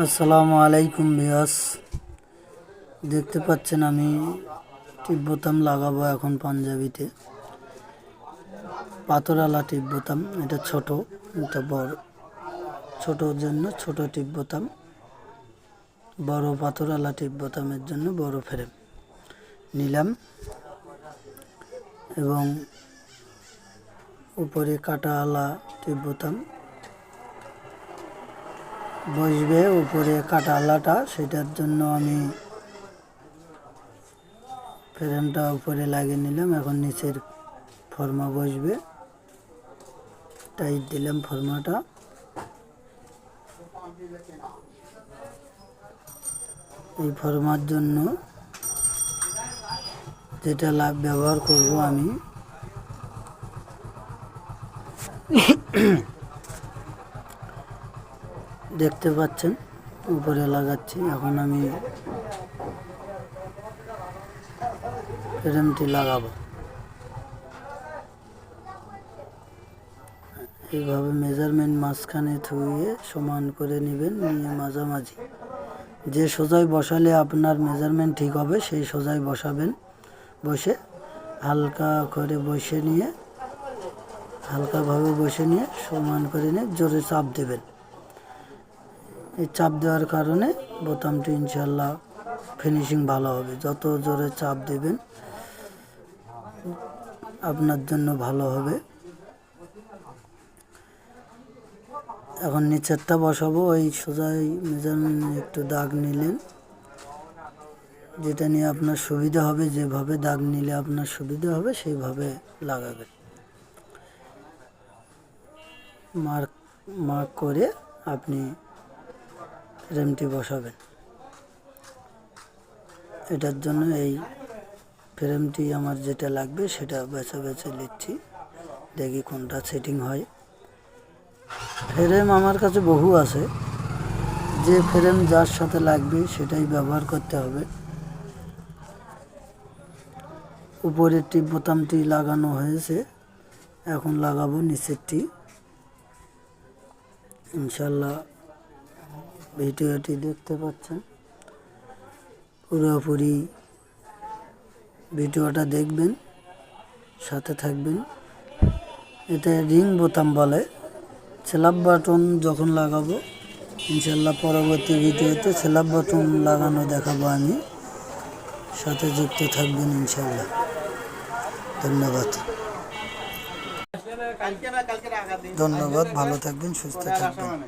আসসালামু আলাইকুম ভিউয়ার্স, দেখতে পাচ্ছেন আমি টিপ বোতাম লাগাবো এখন পাঞ্জাবিতে। পাথরওয়ালা টিপ বোতাম, এটা ছোট, এটা বড়। ছোটোর জন্য ছোট টিপ বোতাম, বড় পাথরওয়ালা টিপ বোতামের জন্য বড় ফ্রেম নিলাম এবং উপরে কাটাওয়ালা টিপ বোতাম বসবে উপরে কাটাওয়ালাটা, সেটার জন্য আমি ফ্রেমটা উপরে লাগিয়ে নিলাম। এখন নিচের ফর্মা বসবে, টাইট দিলাম ফর্মাটা। এই ফর্মার জন্য যেটা ব্যবহার করব আমি দেখতে পাচ্ছেন উপরে লাগাচ্ছি। এখন আমি ফ্রেমটি লাগাবো। এইভাবে মেজারমেন্ট মাঝখানে থুয়ে সমান করে নেবেন, নিয়ে মাঝামাঝি যে সোজাই বসালে আপনার মেজারমেন্ট ঠিক হবে সেই সোজাই বসাবেন। বসে হালকা করে হালকাভাবে বসে নিয়ে সমান করে নিয়ে জোরে চাপ দেবেন। এই চাপ দেওয়ার কারণে বোতামটি ইনশাল্লাহ ফিনিশিং ভালো হবে। যত জোরে চাপ দেবেন আপনার জন্য ভালো হবে। এখন নিচেরটা বসাবো। ওই সোজাই মেজারমেন্ট একটু দাগ নিলেন, যেটা নিয়ে আপনার সুবিধা হবে, যেভাবে দাগ নিলে আপনার সুবিধা হবে সেইভাবে লাগাবেন। মার্ক করে আপনি ফ্রেমটি বসাবেন। এটার জন্য এই ফ্রেমটি আমার যেটা লাগবে সেটা বেছে বেছে নিচ্ছি, দেখি কোনটা সেটিং হয়। ফ্রেম আমার কাছে বহু আছে, যে ফ্রেম যার সাথে লাগবে সেটাই ব্যবহার করতে হবে। উপরের টিপ বোতামটি লাগানো হয়েছে, এখন লাগাবো নিচেরটি। ইনশাল্লাহ ভিডিওটি দেখতে পাচ্ছেন, পুরোপুরি ভিডিওটা দেখবেন, সাথে থাকবেন। এটা রিং বোতাম বলে। স্ল্যাব বাটন যখন লাগাবো ইনশাল্লাহ পরবর্তী ভিডিওতে স্ল্যাব বাটন লাগানো দেখাবো আমি, সাথে যুক্ত থাকবেন ইনশাল্লাহ। ধন্যবাদ, ভালো থাকবেন, সুস্থ থাকবেন।